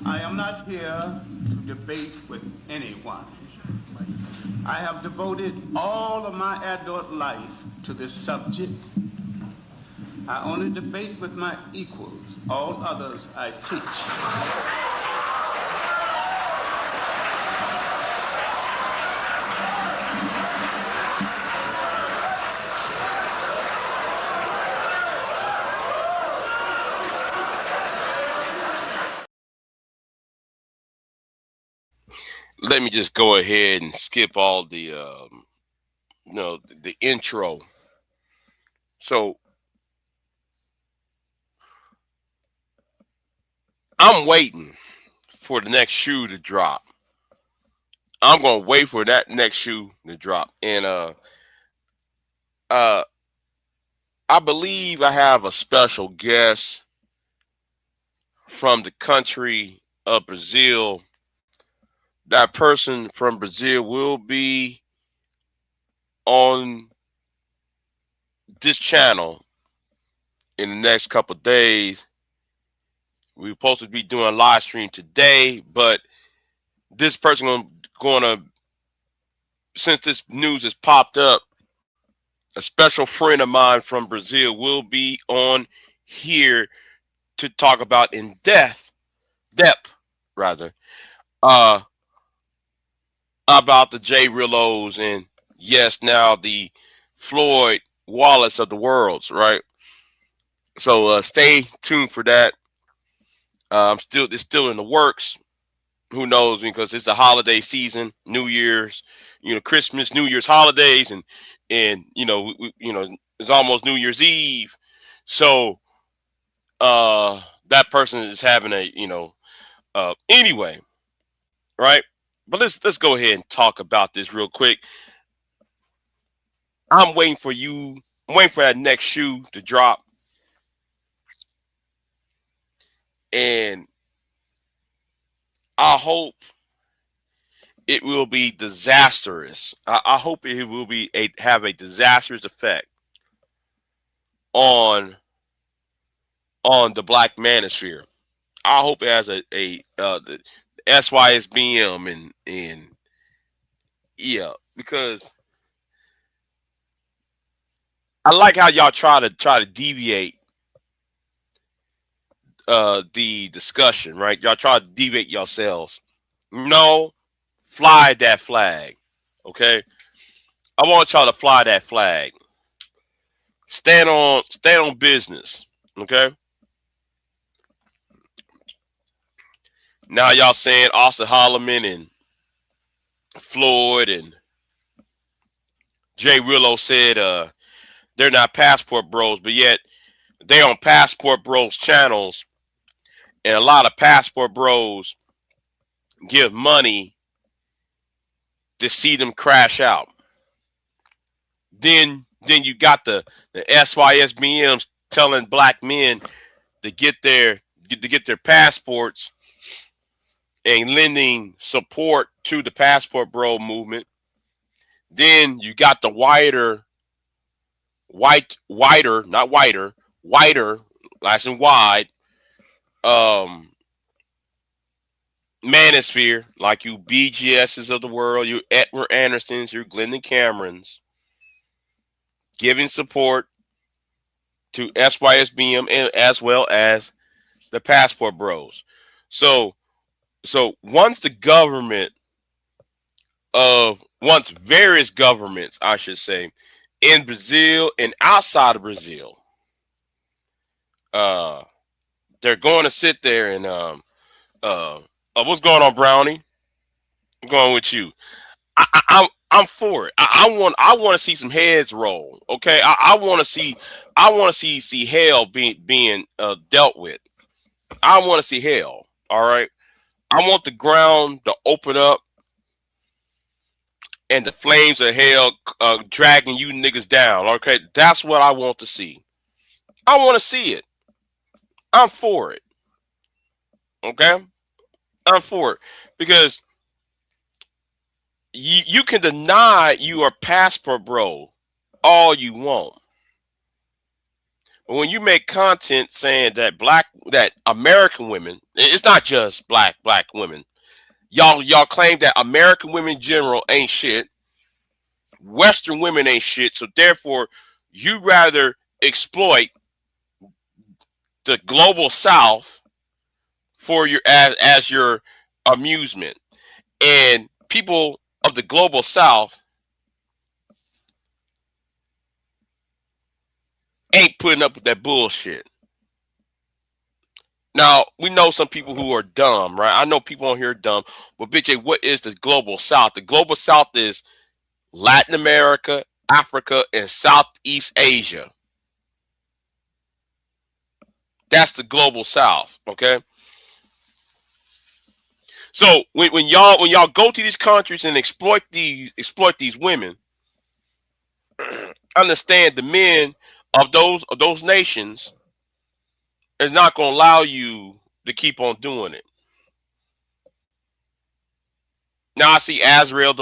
I am not here to debate with anyone. I have devoted all of my adult life to this subject. I only debate with my equals. All others I teach. Let me just go ahead and skip all the the intro. So I'm waiting for the next shoe to drop. I'm gonna wait for that next shoe to drop. And uh I believe I have a special guest from the country of Brazil. That person from Brazil will be on this channel in the next couple of days. We're supposed to be doing a live stream today, but this person gonna since this news has popped up, a special friend of mine from Brazil will be on here to talk about in depth rather, uh, about the JRellos and yes, now the Floyd Wallace of the worlds, right? So stay tuned for that. It's still in the works. Who knows? Because it's the holiday season, New Year's, Christmas, New Year's holidays, and it's almost New Year's Eve. So that person is having a anyway, right? But let's go ahead and talk about this real quick. I'm waiting for you. I'm waiting for that next shoe to drop, and I hope it will be disastrous. I hope it will be have a disastrous effect on the Black Manosphere. I hope it has the SYSBM and yeah, because I like how y'all try to deviate the discussion, right? Y'all try to deviate yourselves. No, fly that flag. Okay? I want y'all to fly that flag. Stand on business. Okay? Now y'all saying Austin Holloman and Floyd and JRello said they're not passport bros, but yet they on passport bros channels, and a lot of passport bros give money to see them crash out. Then you got the SYSBMs telling black men to get their passports and lending support to the passport bro movement. Then you got the not whiter, nice and wide, um, manosphere, like you BGSs of the world, you Edward Andersons, you Glendon Camerons, giving support to SYSBM and as well as the passport bros. So once the government once various governments, I should say, in Brazil and outside of Brazil, uh, they're going to sit there and what's going on, Brownie? I'm going with you. I'm for it. I want to see some heads roll. Okay, I want to see hell being dealt with. I want to see hell. All right. I want the ground to open up and the flames of hell dragging you niggas down. Okay, that's what I want to see. I want to see it. I'm for it. Okay, I'm for it because you can deny you are passport bro all you want, But when you make content saying that American women, it's not just black women. Y'all claim that American women in general ain't shit. Western women ain't shit. So therefore, you rather exploit the global South for your as your amusement. And people of the global South ain't putting up with that bullshit. Now, we know some people who are dumb, right? I know people on here are dumb, but bitch, what is the global South? The global South is Latin America, Africa, and Southeast Asia. That's the global South, okay? So when y'all go to these countries and exploit these women, understand the men of those nations is not going to allow you to keep on doing it. Now I see Azrael.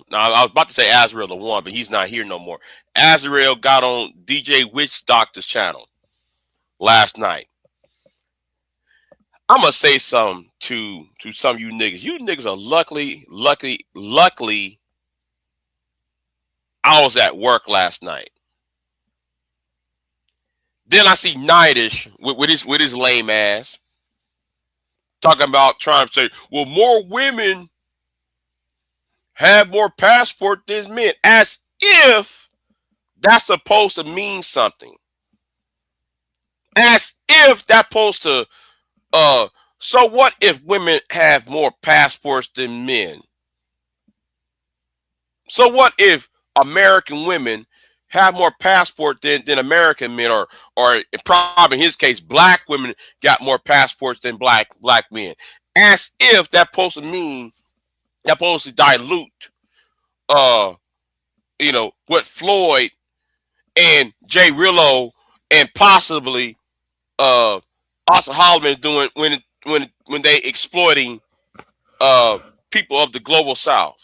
Now I was about to say Azrael the one, but he's not here no more. Azrael got on DJ Witch Doctor's channel last night. I'm gonna say something to some of you niggas. You niggas are luckily. I was at work last night. Then I see Nightish with his lame ass talking about trying to say, well, more women have more passport than men, as if that's supposed to mean something. As if that's supposed to so what if women have more passports than men? So what if American women have more passport than American men, or probably in his case, black women got more passports than black men? As if that's supposed to mean that's supposed to dilute what Floyd and JRello and possibly Asa Holloman is doing when they exploiting people of the global South.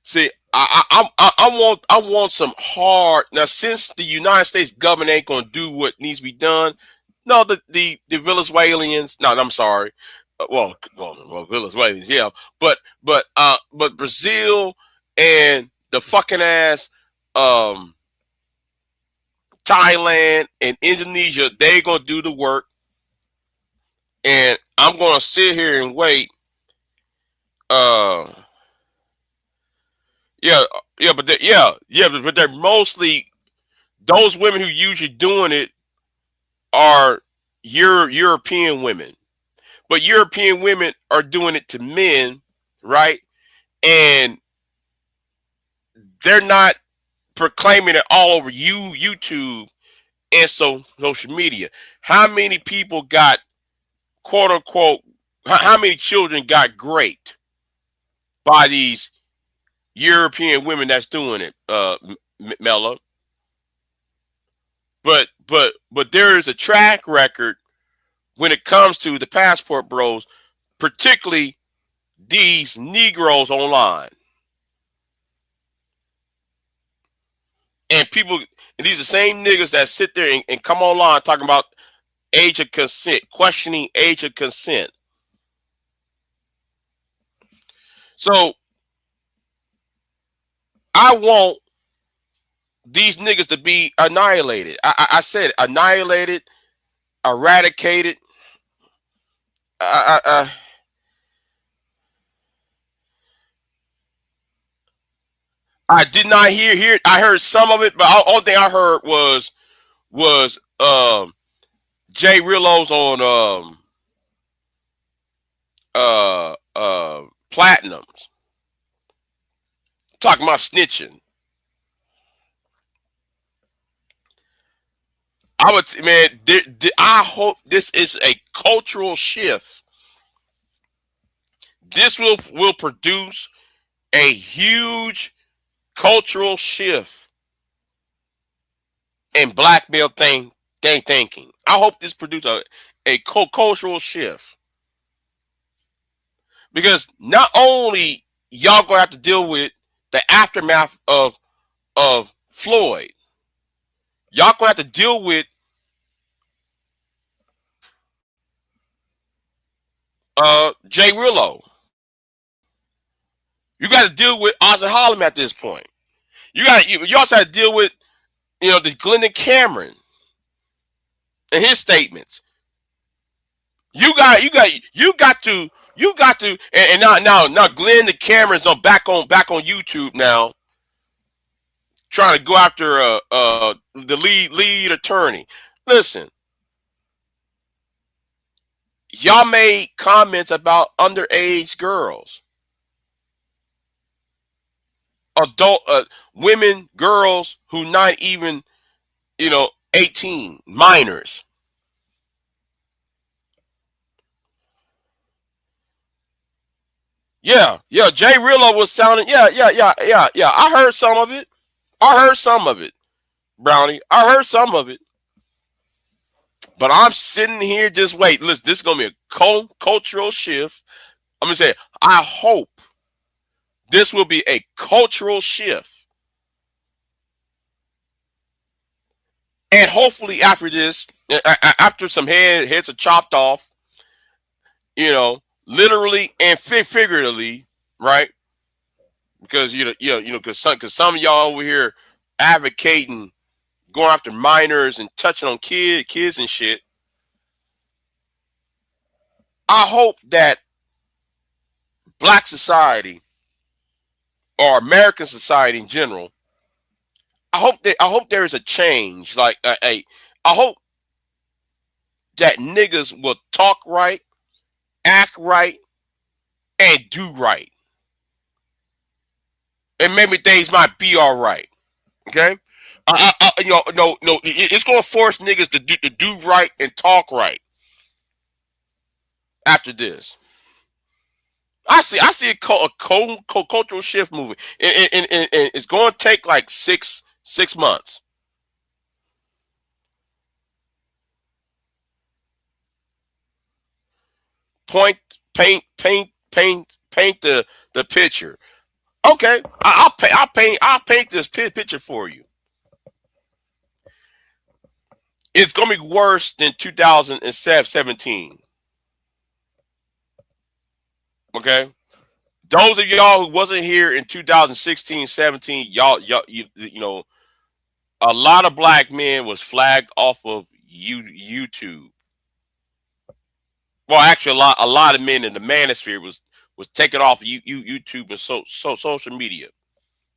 See, I want some hard now. Since the United States government ain't gonna do what needs to be done, no, the Venezuelans. No, I'm sorry. Well, Venezuelans, yeah, but Brazil and the fucking ass Thailand and Indonesia, they gonna do the work, and I'm gonna sit here and wait. But they're mostly those women who usually doing it are European women, but European women are doing it to men, right? And they're not proclaiming it all over YouTube and social media. How many people got quote unquote? How many children got raped by these European women that's doing it, Mello? But there is a track record when it comes to the passport bros, particularly these Negroes online. And people, and these are the same niggas that sit there and come online talking about age of consent, questioning age of consent. So I want these niggas to be annihilated. I said annihilated, eradicated. I did not hear. I heard some of it, but the only thing I heard was JRello's on platinums talking about snitching. I would, man. I hope this is a cultural shift. This will produce a huge cultural shift in black male thinking. I hope this produces a cultural shift, because not only y'all gonna have to deal with the aftermath of Floyd. Y'all gonna have to deal with JRello. You got to deal with Ozzy Harlem at this point. You also have to deal with the Glendon Cameron and his statements. You got to and now Glenn the Cameron's back on YouTube now, trying to go after the lead attorney. Listen, y'all made comments about underage girls, adult women, girls who not even 18, minors. Yeah, JRello was sounding. Yeah. I heard some of it. Brownie. I heard some of it. But I'm sitting here just wait. Listen, this is gonna be a cultural shift. I'm gonna say, I hope this will be a cultural shift. And hopefully after this, after some heads are chopped off, literally and figuratively, right? Because because some of y'all over here advocating going after minors and touching on kids and shit. I hope that Black society or American society in general, I hope there is a change. Like I hope that niggas will talk right, act right, and do right, and maybe things might be all right. Okay, no, it's gonna force niggas to do right and talk right after this. I see a cultural shift moving, and it's going to take like six months. Point, paint the picture. Okay, I'll paint this picture for you. It's gonna be worse than 2017. Okay, those of y'all who wasn't here in 2016, 17, a lot of black men was flagged off of YouTube. Well, actually, a lot of men in the Manosphere was taken off YouTube and social media.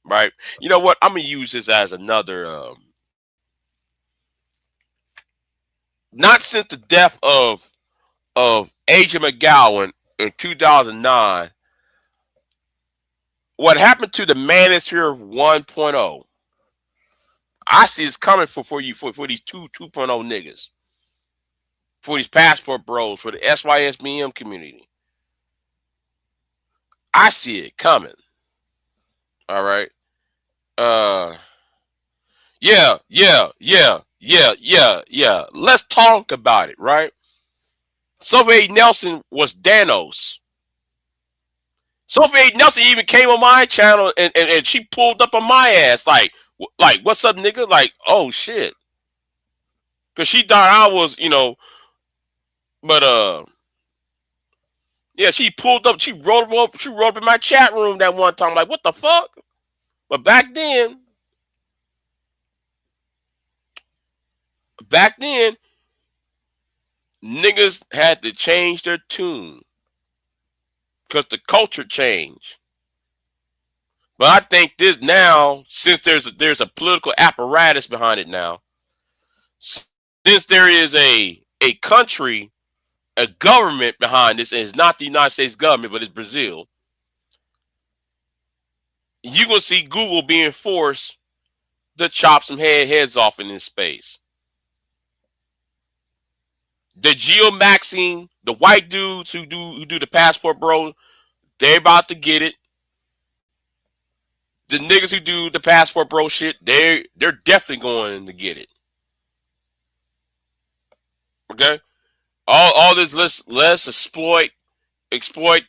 Right? You know what? I'm gonna use this as another. Not since the death of Aja McGowan in 2009. What happened to the Manosphere 1.0? I see it's coming for you for these 2.0 niggas, for these passport bros, for the SYSBM community. I see it coming. All right. Uh yeah. Let's talk about it, right? Sophie Nelson was Danos. Sophie Nelson even came on my channel and she pulled up on my ass like what's up, nigga? Like, oh shit. Cause she thought I was, but yeah, she pulled up, she rolled up in my chat room that one time, like, what the fuck? But back then, niggas had to change their tune because the culture changed. But I think this now, since there's a political apparatus behind it now, since there is a country, a government behind this, and it's not the United States government, but it's Brazil, you're gonna see Google being forced to chop some heads off in this space. The Geo Maxine, the white dudes who do the passport bro, they're about to get it. The niggas who do the passport bro shit, they're definitely going to get it. Okay, all this let's exploit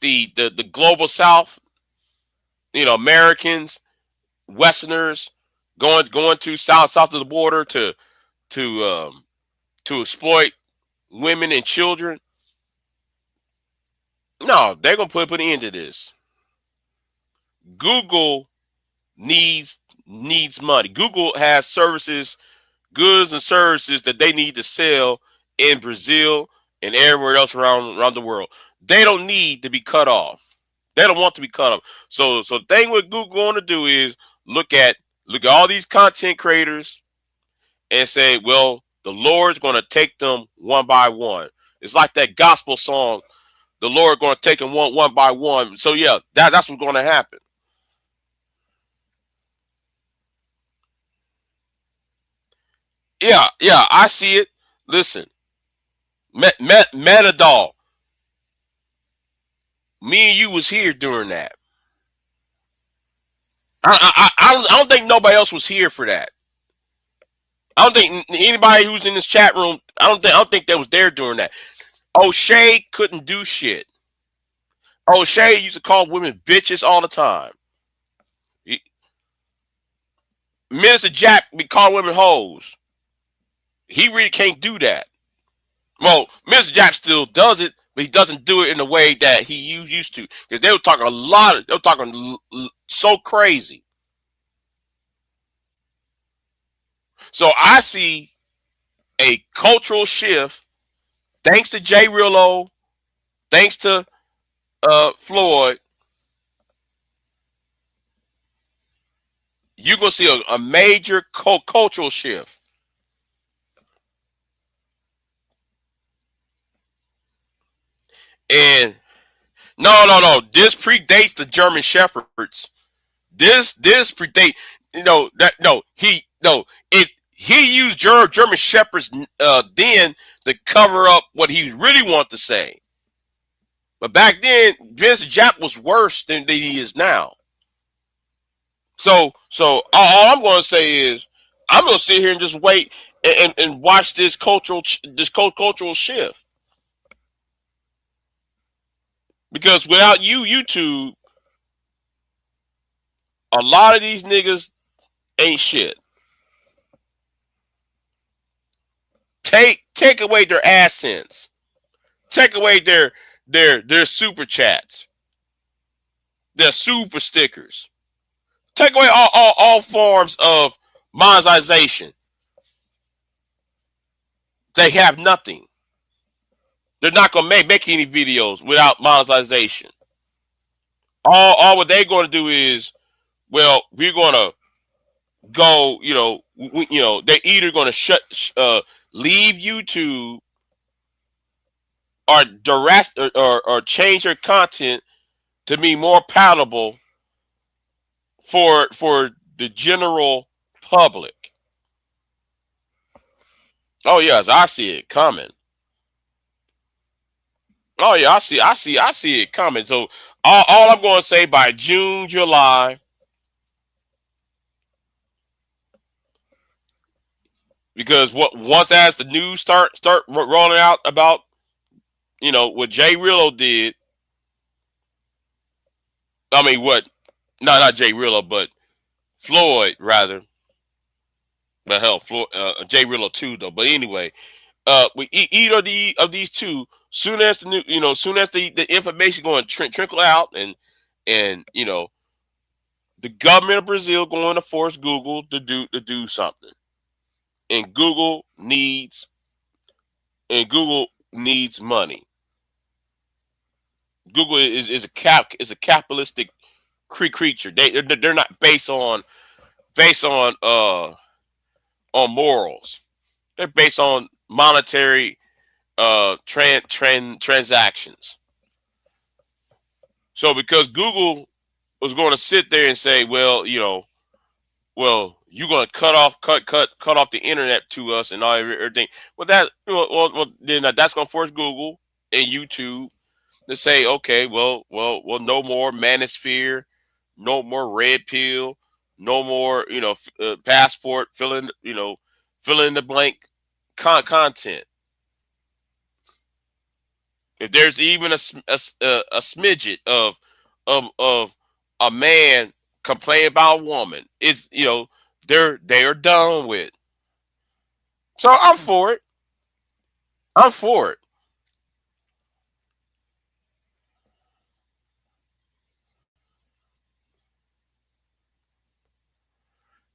the global south. Americans, Westerners going to south of the border to to exploit women and children. No, they're gonna put an end to this. Google needs money. Google has services, goods and services that they need to sell in Brazil and everywhere else around the world. They don't need to be cut off. They don't want to be cut off. So the thing what Google want to do is look at all these content creators and say, well, the Lord's going to take them one by one. It's like that gospel song, the Lord going to take them one by one. So yeah, that's what's going to happen. Yeah, I see it. Listen, Metadol. Me and you was here during that. I don't think nobody else was here for that. I don't think anybody who's in this chat room. I don't think that was there during that. O'Shea couldn't do shit. O'Shea used to call women bitches all the time. Minister Jack be calling women hoes. He really can't do that. Well, Mr. Jack still does it, but he doesn't do it in the way that he used to. Because they were talking a lot. They were talking so crazy. So I see a cultural shift thanks to JRello, thanks to Floyd. You're gonna see a major cultural shift. And no. This predates the German Shepherds. This predate. He used German Shepherds then to cover up what he really wanted to say. But back then, Vince Jack was worse than he is now. So all I'm going to say is I'm going to sit here and just wait and watch this cultural shift. Because without YouTube, a lot of these niggas ain't shit. Take away their AdSense. Take away their super chats. Their super stickers. Take away all forms of monetization. They have nothing. They're not gonna make any videos without monetization. All what they're gonna do is, well, we're gonna go. They're either gonna leave YouTube or or change their content to be more palatable for the general public. Oh yes, I see it coming. Oh yeah, I see it coming. So all I'm going to say by June, July, because once as the news start rolling out about what JRello did. I mean what? No, not JRello, but Floyd rather. But hell, Floyd, JRello too though. But anyway, we either of these two. Soon as soon as the information going to trickle out, and the government of Brazil going to force Google to do something, and Google needs money. Google is a capitalistic creature. They're not based on morals. They're based on monetary transactions. So because Google was going to sit there and say, well, you're going to cut off the internet to us and all everything. Well, then that's going to force Google and YouTube to say, okay, well, no more Manosphere, no more Red Pill, no more, passport, fill in the blank content. If there's even a smidget of a man complain about a woman, it's they are done with. So I'm for it. I'm for it.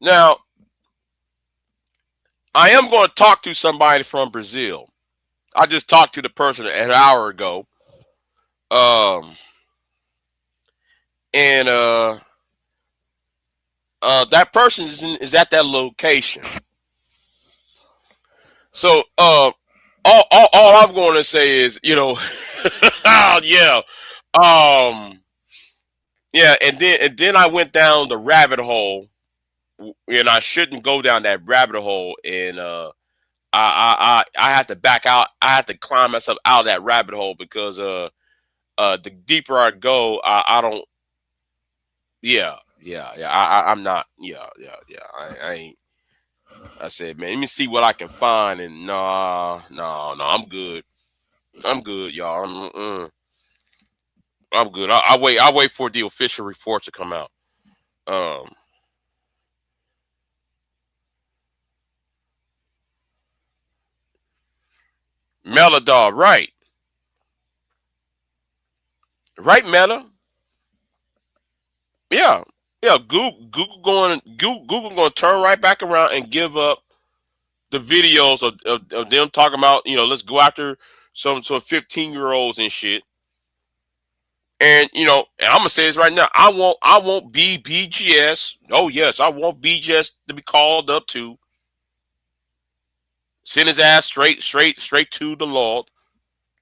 Now I am going to talk to somebody from Brazil. I just talked to the person an hour ago. Um, and that person is at that location. So all I'm going to say is, oh, yeah, um, yeah, and then I went down the rabbit hole, and I shouldn't go down that rabbit hole, and I had to back out. I had to climb myself out of that rabbit hole because the deeper I go, I don't. Yeah. I'm not. Yeah. I ain't. I said, man, let me see what I can find, and no, I'm good. I'm good, y'all. I'm good. I wait. I wait for the official report to come out. Um, Melodog, right, right, Meta. Yeah, yeah. Google going to turn right back around and give up the videos of them talking about, let's go after some 15-year-olds and shit. And and I'm gonna say this right now. I won't be BGS. Oh yes, I want BGS to be called up to. Send his ass straight to the Lord,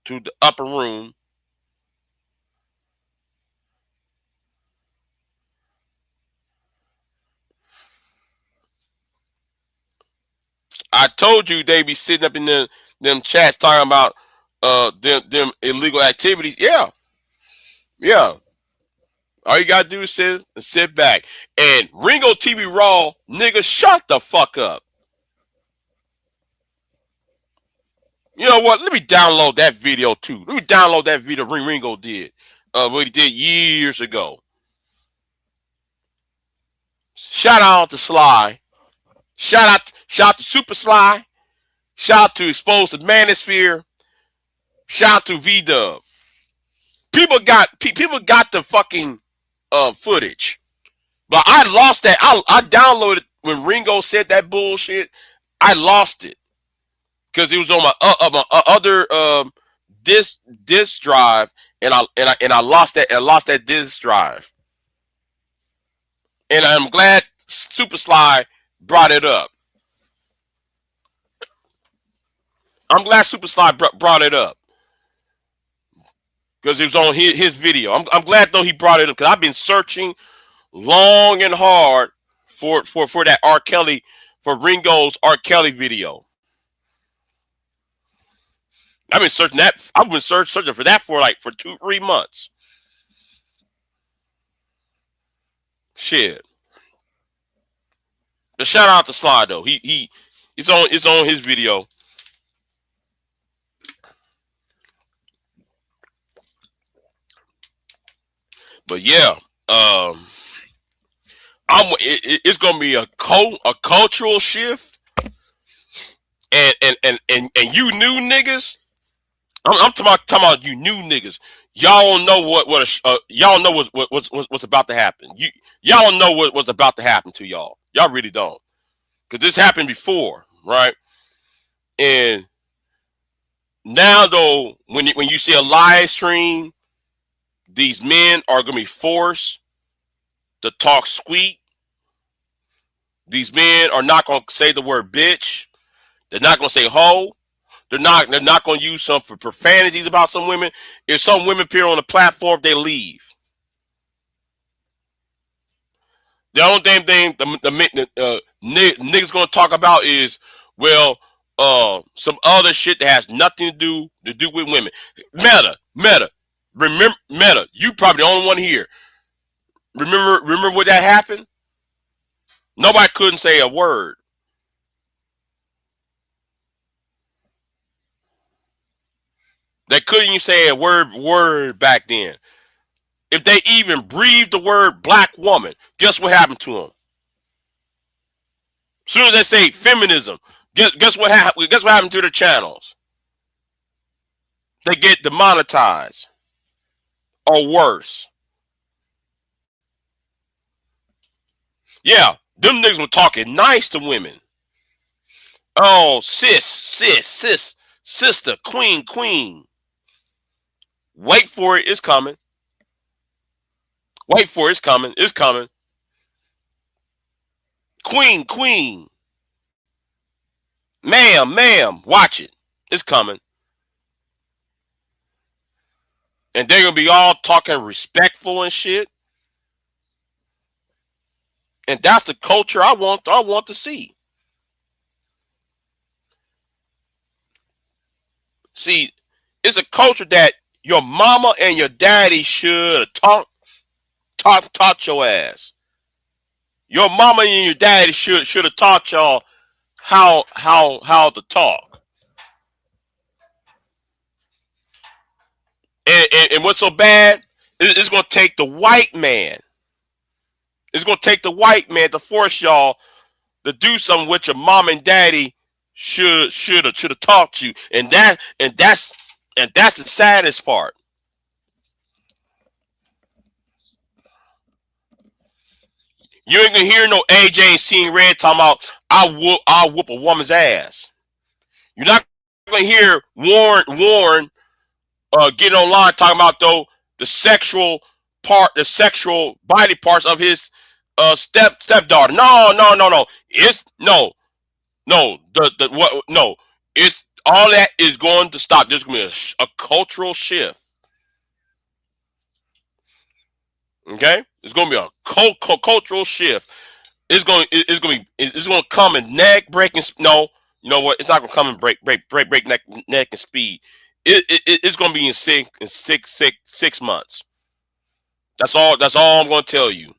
to the upper room. I told you they be sitting up in them chats talking about them illegal activities. Yeah, yeah. All you gotta do is sit back. And Ringo TV Raw, nigga, shut the fuck up. You know what? Let me download that video too. Let me download that video Ringo did. What he did years ago. Shout out to Sly. Shout out to Super Sly. Shout out to Exposed to Manosphere. Shout out to V Dub. People got the fucking footage. But I lost that. I downloaded when Ringo said that bullshit. I lost it because it was on my other disk drive, and I lost that. I lost that disk drive, and I'm glad Super Sly brought it up. I'm glad Super Sly brought it up because it was on his video. I'm glad though he brought it up because I've been searching long and hard for that R. Kelly, for Ringo's R. Kelly video. I've been searching that. I've been searching for that for 2-3 months. Shit. But shout out to Sly though. It's on his video. But yeah, it's gonna be a cultural shift, and you new niggas. I'm talking about you new niggas. Y'all don't know y'all know what's about to happen. Y'all don't know what's about to happen to y'all. Y'all really don't, because this happened before, right? And now though, when you see a live stream, these men are gonna be forced to talk sweet. These men are not gonna say the word bitch. They're not gonna say hoe. They're not gonna use some for profanities about some women. If some women appear on the platform, they leave. The only damn thing the niggas gonna talk about is, well, some other shit that has nothing to do with women. Meta. Remember, Meta. You probably the only one here. Remember what that happened? Nobody couldn't say a word. They couldn't even say a word back then. if they even breathe the word black woman, guess what happened to them? As soon as they say feminism, guess what happened? Guess what happened to their channels? They get demonetized or worse. Yeah, them niggas were talking nice to women. Oh, sis, sister, queen. Wait for it, it's coming. Wait for it, it's coming. Queen. Ma'am, watch it. It's coming. And they're gonna be all talking respectful and shit. And that's the culture I want to see. See, it's a culture that your mama and your daddy should have taught your ass. Your mama and your daddy should have taught y'all how to talk. And what's so bad? It's gonna take the white man. It's gonna take the white man to force y'all to do something which your mom and daddy should have taught you. And that's the saddest part. You ain't gonna hear no AJ seeing red talking about I'll whoop a woman's ass. You're not gonna hear Warren getting online talking about though the sexual body parts of his stepdaughter. No. It's no. It's all that is going to stop. There's gonna be a cultural shift. Okay, it's gonna be a cultural shift. It's gonna come in neck breaking. No, you know what? It's not gonna come in break neck and speed. It's gonna be in 6 months. That's all I'm gonna tell you.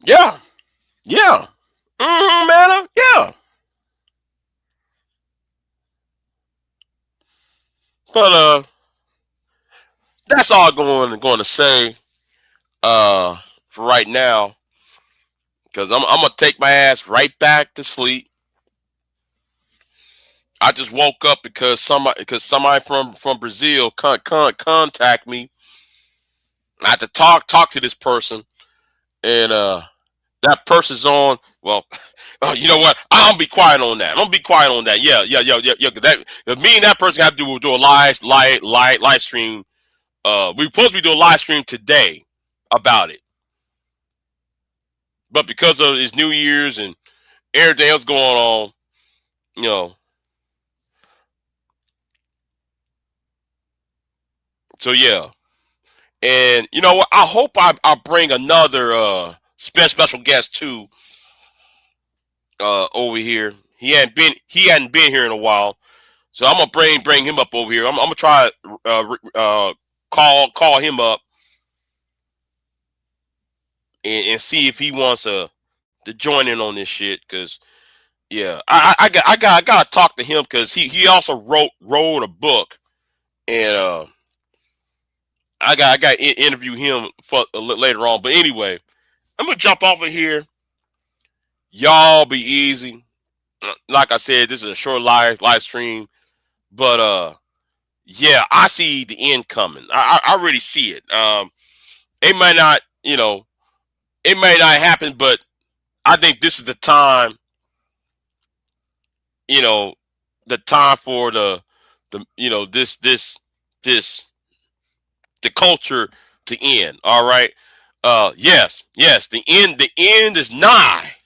Yeah. Man. Yeah. But that's all I'm going to say for right now, because I'm gonna take my ass right back to sleep. I just woke up because somebody from Brazil contact me. I had to talk to this person, and that person's on. Well, you know what? I'm gonna be quiet on that. Yeah. That me and that person have to do a live stream. We supposed to be doing a live stream today about it, but because of his New Year's and everything else going on, you know. So yeah, and you know what? I hope I bring another special guest too over here. He hadn't been here in a while, so I'm gonna bring him up over here. I'm gonna try call him up and see if he wants to join in on this shit. Cause yeah, I gotta talk to him because he also wrote a book, and I got to interview him for later on. But anyway, I'm gonna jump off of here. Y'all be easy. Like I said, this is a short live stream, but yeah, I see the end coming. I really see it. It might not, it may not happen, but I think this is the time. The time for the this the culture to end. All right. Yes. The end is nigh.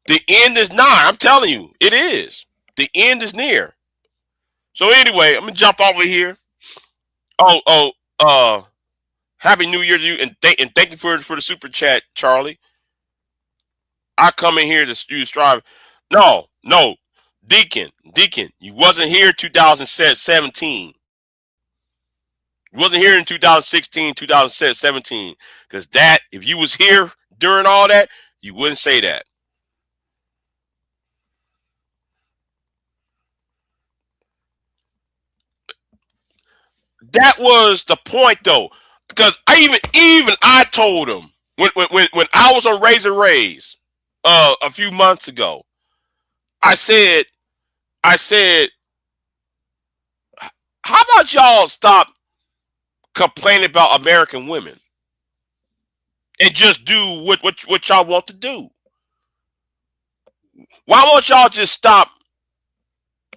The end is nigh. I'm telling you, it is. The end is near. So anyway, I'm gonna jump over here. Oh, Happy New Year to you, and thank you for the super chat, Charlie. I come in here to strive. No, Deacon, you wasn't here 2017. You wasn't here in 2016, 2017. Because if you was here during all that, you wouldn't say that. That was the point, though, because I told him when I was on Raise and Raise a few months ago, I said, how about y'all stop complaining about American women and just do what y'all want to do? Why won't y'all just stop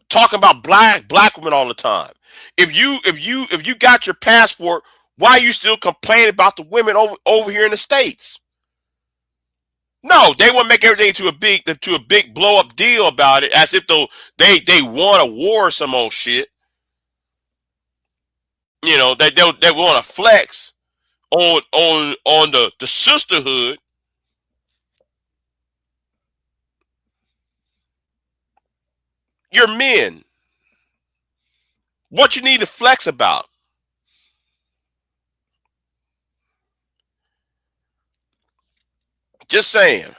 talking about black women all the time? If you got your passport, why are you still complaining about the women over here in the States? No, they want to make everything to a big blow up deal about it, as if though they won a war or some old shit. You know, they want to flex on the sisterhood. You're men. What you need to flex about? Just saying.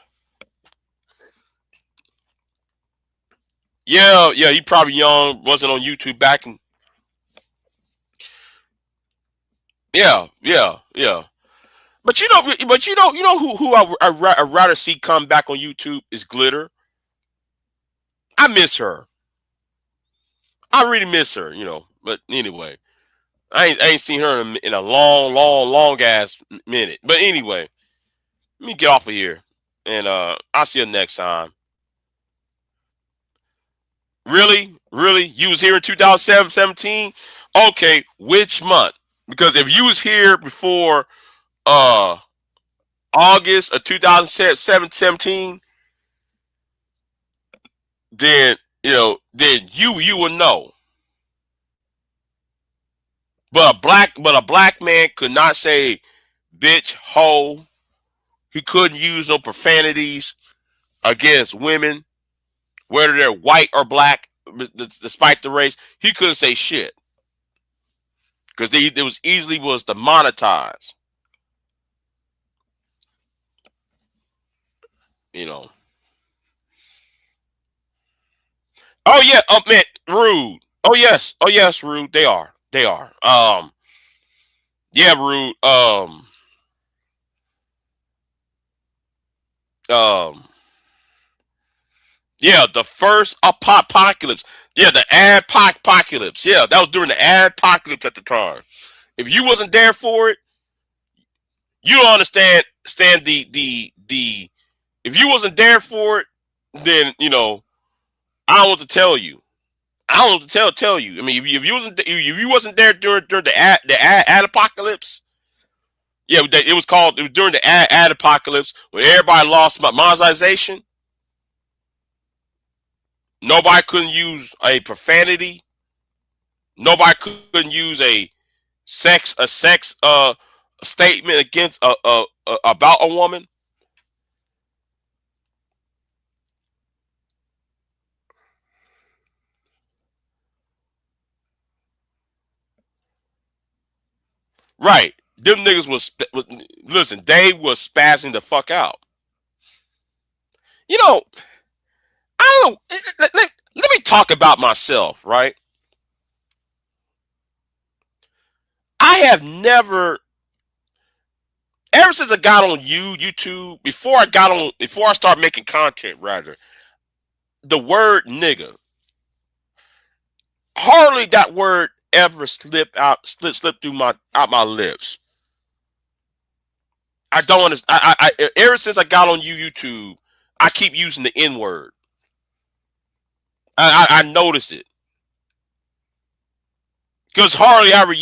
Yeah, he probably young, wasn't on YouTube back in. Yeah. But I'd rather see come back on YouTube is Glitter. I miss her. I really miss her, But anyway, I ain't seen her in a long ass minute. But anyway, let me get off of here, and I'll see you next time. Really, you was here in 2017? Okay, which month? Because if you was here before August of 2017, then you will know. But a black man could not say bitch, hoe. He couldn't use no profanities against women, whether they're white or black, despite the race. He couldn't say shit because it was easily demonetized. Oh yeah, man, rude. Oh yes, rude. They are. Yeah, rude. Um, yeah, the first apocalypse. Yeah, the apocalypse. Yeah, that was during the apocalypse at the time. If you wasn't there for it, you don't understand. Stand the. If you wasn't there for it, then I don't want to tell you. I don't want to tell you. I mean, if you wasn't there during the ad apocalypse, yeah, it was during the ad apocalypse when everybody lost monetization. Nobody couldn't use a profanity. Nobody couldn't use a sex statement against about a woman. Right. Them niggas listen, they was spazzing the fuck out. I don't let me talk about myself, right? I have never, ever since I got on YouTube, before I started making content, rather, the word nigga, hardly that word ever slip through my lips. I don't understand. Ever since I got on YouTube, I keep using the N word. I notice it because hardly ever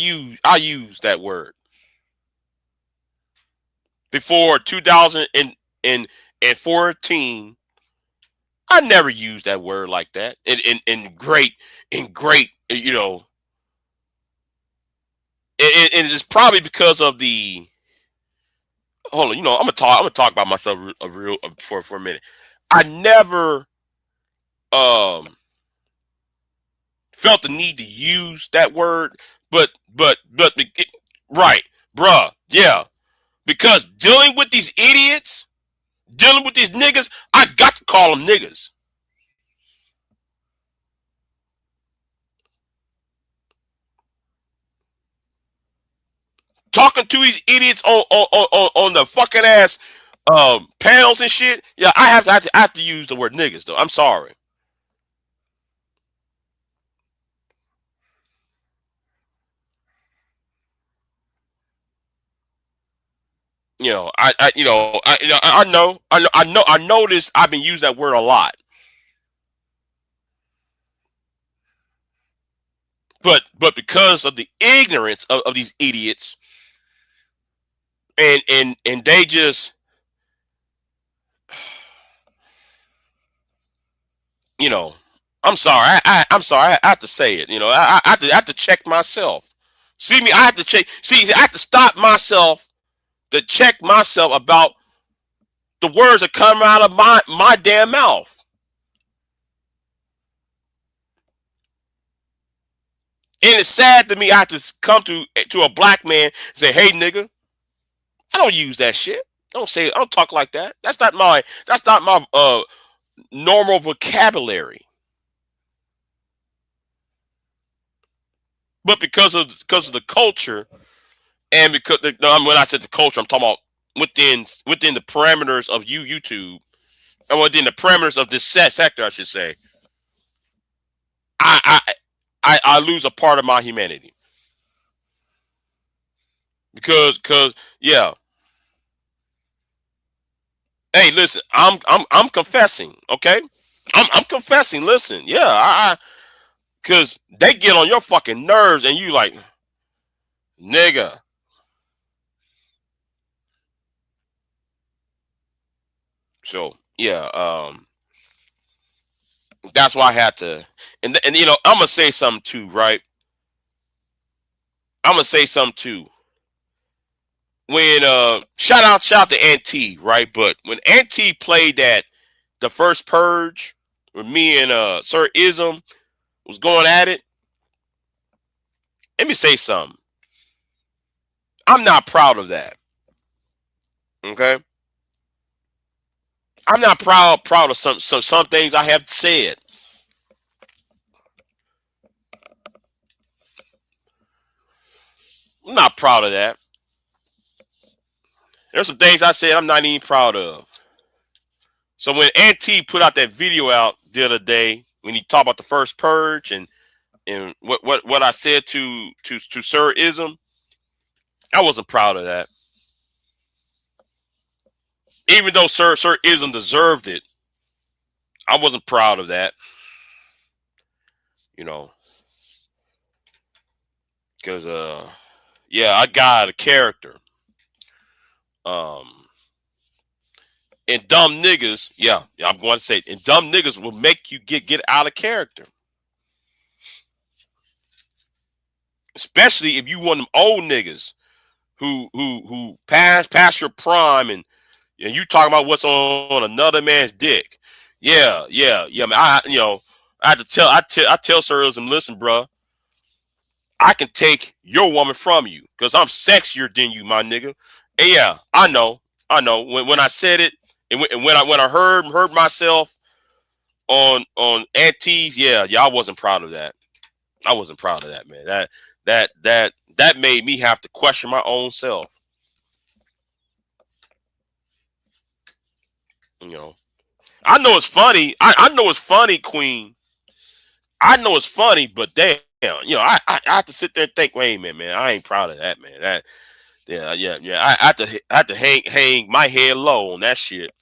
I use that word. Before 2014, I never used that word like that. In great, and it's probably because of the. Hold on, I'm gonna talk about myself for a minute. I never felt the need to use that word, but right, bruh, yeah, because dealing with these idiots Dealing with these niggas, I got to call them niggas. Talking to these idiots on the fucking ass panels and shit. Yeah, I have to use the word niggas though. I'm sorry. I noticed I've been using that word a lot. But because of the ignorance of these idiots, and they just, you know, I'm sorry. I'm sorry. I have to say it. I have to check myself. See me. I have to check. See, I have to stop myself to check myself about the words that come out of my damn mouth. And it's sad to me. I have to come to a black man and say, "Hey, nigga." I don't use that shit. I don't talk like that. That's not my normal vocabulary. But because of the culture, and when I said the culture, I'm talking about within the parameters of YouTube, and within the parameters of this sector, I should say. I I lose a part of my humanity because yeah. Hey, listen, I'm confessing, okay? I'm confessing. Listen, yeah, because they get on your fucking nerves, and you like, nigga. So yeah, that's why I had to, and I'm gonna say something too, right? I'm gonna say something too. When shout out to Auntie, right? But when Auntie played that the first purge, with me and Sir Ism was going at it, let me say something. I'm not proud of that. Okay, I'm not proud of some things I have said. I'm not proud of that. There's some things I said I'm not even proud of. So when Auntie put out that video out the other day, when he talked about the first purge and what I said to Sir Ism, I wasn't proud of that. Even though Sir Ism deserved it, I wasn't proud of that. You know, because yeah, I got a character. Um, and dumb niggas, yeah, I'm going to say, and dumb niggas will make you get out of character. Especially if you want them old niggas who pass your prime, and you talking about what's on another man's dick. Yeah. Man, I had to I tell Sirism, listen, bro, I can take your woman from you because I'm sexier than you, my nigga. And yeah, I know. When I said it, and when I heard myself on Auntie's, yeah, I wasn't proud of that. I wasn't proud of that, man. That made me have to question my own self. You know, I know it's funny. I know it's funny, Queen. I know it's funny, but damn, I have to sit there and think, wait a minute, man, I ain't proud of that, man. Yeah. I have to hang my head low on that shit.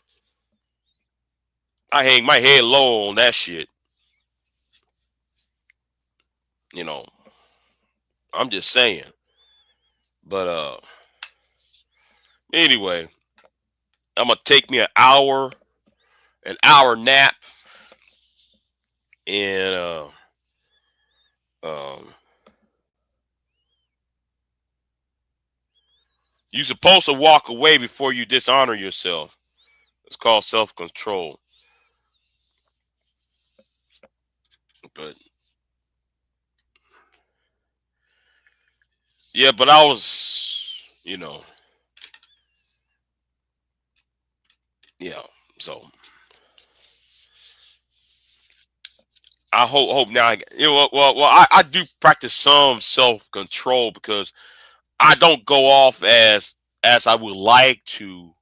I hang my head low on that shit. You know, I'm just saying. But anyway, I'm gonna take me an hour nap, and um, you're supposed to walk away before you dishonor yourself. It's called self-control. But yeah, but I was, Yeah. So I hope now. I do practice some self control because I don't go off as I would like to.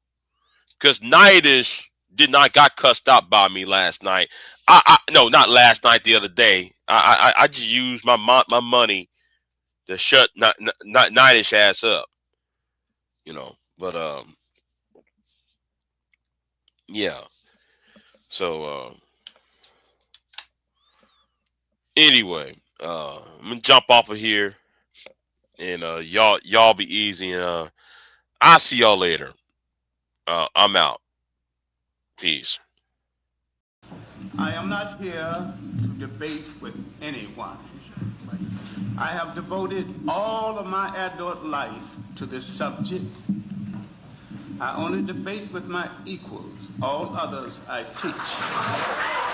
Because Nightish did not got cussed out by me last night. No, not last night. The other day, I just used my money to shut not Nightish ass up. But yeah. So anyway, I'm gonna jump off of here, and y'all be easy, and I'll see y'all later. I'm out. Peace. I am not here to debate with anyone. I have devoted all of my adult life to this subject. I only debate with my equals. All others I teach.